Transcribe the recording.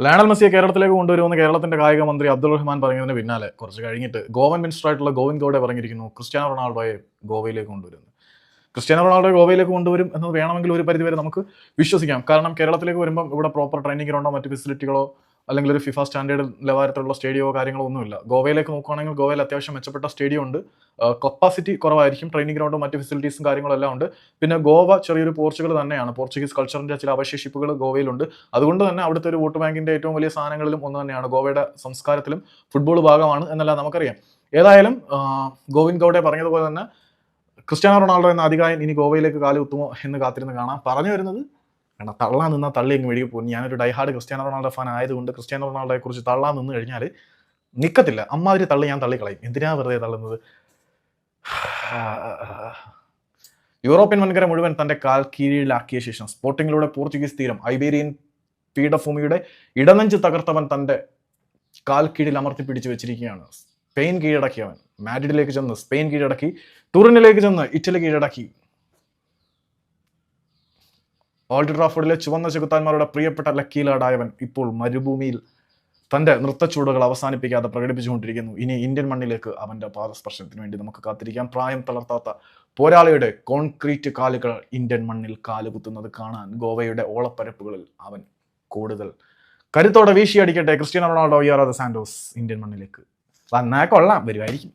Lionel മെസ്സിയെ കേരളത്തിലേക്ക് കൊണ്ടുവരുമെന്ന് കേരളത്തിന്റെ കായിക മന്ത്രി അബ്ദുൾ റഹ്മാൻ പറഞ്ഞതിന് പിന്നാലെ കുറച്ച് കഴിഞ്ഞിട്ട് ഗോവൻ മിനിസ്റ്റർ ആയിട്ടുള്ള ഗോവിന്ദ് ഗൌഡെ പറഞ്ഞിരിക്കുന്നു ക്രിസ്ത്യാനോ റൊണാൾഡോയെ ഗോവയിലേക്ക് കൊണ്ടുവരുന്നു. ക്രിസ്ത്യാനോ റൊണാൾഡോയെ ഗോവയിലേക്ക് കൊണ്ടുവരും എന്നത് വേണമെങ്കിൽ ഒരു പരിധിവരെ നമുക്ക് വിശ്വസിക്കാം. കാരണം കേരളത്തിലേക്ക് വരുമ്പോൾ ഇവിടെ പ്രോപ്പർ ട്രെയിനിങ് ഗ്രൗണ്ടോ മറ്റ് ഫെസിലിറ്റികളോ അല്ലെങ്കിൽ ഒരു ഫിഫ സ്റ്റാൻഡേർഡ് നിലവാരത്തിലുള്ള സ്റ്റേഡിയമോ കാര്യങ്ങളോ ഒന്നുമില്ല. ഗോവയിലേക്ക് നോക്കുകയാണെങ്കിൽ ഗോവയിൽ അത്യാവശ്യം മെച്ചപ്പെട്ട സ്റ്റേഡിയം ഉണ്ട്. കപ്പാസിറ്റി കുറവായിരിക്കും, ട്രെയിനിങ് ഗ്രൗണ്ടും മറ്റ് ഫെസിലിറ്റീസും കാര്യങ്ങളും എല്ലാം ഉണ്ട്. പിന്നെ ഗോവ ചെറിയൊരു പോർച്ചുഗൽ തന്നെയാണ്. പോർച്ചുഗീസ് കൾച്ചറിന്റെ ചില അവശേഷിപ്പുകൾ ഗോവയിലുണ്ട്. അതുകൊണ്ട് തന്നെ അവിടുത്തെ ഒരു വോട്ട് ബാങ്കിന്റെ ഏറ്റവും വലിയ സാധനങ്ങളിലും ഒന്ന് തന്നെയാണ്. ഗോവയുടെ സംസ്കാരത്തിലും ഫുട്ബോൾ ഭാഗമാണ് എന്നെല്ലാം നമുക്കറിയാം. ഏതായാലും ഗോവിന്ദ് ഗൌഡെ പറഞ്ഞതുപോലെ തന്നെ ക്രിസ്ത്യാനോ റൊണാൾഡോ എന്ന അധികായൻ ഇനി ഗോവയിലേക്ക് കാലുകുത്തുമോ എന്ന് കാത്തിരുന്ന് കാണാം. പറഞ്ഞു വരുന്നത് കാരണം തള്ളാൻ നിന്നാൽ തള്ളി അങ്ങ് വെളിയിൽ പോകും. ഞാനൊരു ഡൈഹാർഡ് ക്രിസ്ത്യാനോ റൊണാൾഡോ ഫാൻ ആയതുകൊണ്ട് ക്രിസ്ത്യാനോ റൊണാൾഡോയെ കുറിച്ച് തള്ളാൻ നിന്ന് കഴിഞ്ഞാൽ നിൽക്കത്തില്ല. അമ്മാതിരി തള്ളി ഞാൻ തള്ളിക്കളയും. എന്തിനാ വെറുതെ തള്ളുന്നത്? യൂറോപ്യൻ വൻകര മുഴുവൻ തന്റെ കാൽ കീഴിലാക്കിയ ശേഷം സ്പോർട്ടിങ്ങിലൂടെ പോർച്ചുഗീസ് തീരം ഐബീരിയൻ പീഠഭൂമിയുടെ ഇടനെഞ്ച് തകർത്തവൻ തന്റെ കാൽ കീഴിൽ അമർത്തി പിടിച്ചു വെച്ചിരിക്കുകയാണ്. സ്പെയിൻ കീഴടക്കിയവൻ മാഡ്രിഡിലേക്ക് ചെന്ന് സ്പെയിൻ കീഴടക്കി, തുറിനിലേക്ക് ചെന്ന് ഇറ്റലി കീഴടക്കി. ഓൾഡ് ട്രാഫോർഡിലെ ചുവന്ന ചെകുത്താന്മാരുടെ പ്രിയപ്പെട്ട ലക്കീലാടായവൻ ഇപ്പോൾ മരുഭൂമിയിൽ തന്റെ നൃത്തച്ചൂടുകൾ അവസാനിപ്പിക്കാതെ പ്രകടിപ്പിച്ചുകൊണ്ടിരിക്കുന്നു. ഇനി ഇന്ത്യൻ മണ്ണിലേക്ക് അവന്റെ പാദസ്പർശനത്തിന് വേണ്ടി നമുക്ക് കാത്തിരിക്കാം. പ്രായം തളർത്താത്ത പോരാളിയുടെ കോൺക്രീറ്റ് കാലുകൾ ഇന്ത്യൻ മണ്ണിൽ കാലുകുത്തുന്നത് കാണാൻ ഗോവയുടെ ഓളപ്പരപ്പുകളിൽ അവൻ കൂടുതൽ കരുത്തോടെ വീശിയടിക്കട്ടെ. ക്രിസ്ത്യാനോ റൊണാൾഡോ, സാന്റോസ് ഇന്ത്യൻ മണ്ണിലേക്ക് വന്നാൽ കൊള്ളാം, വരുമായിരിക്കും.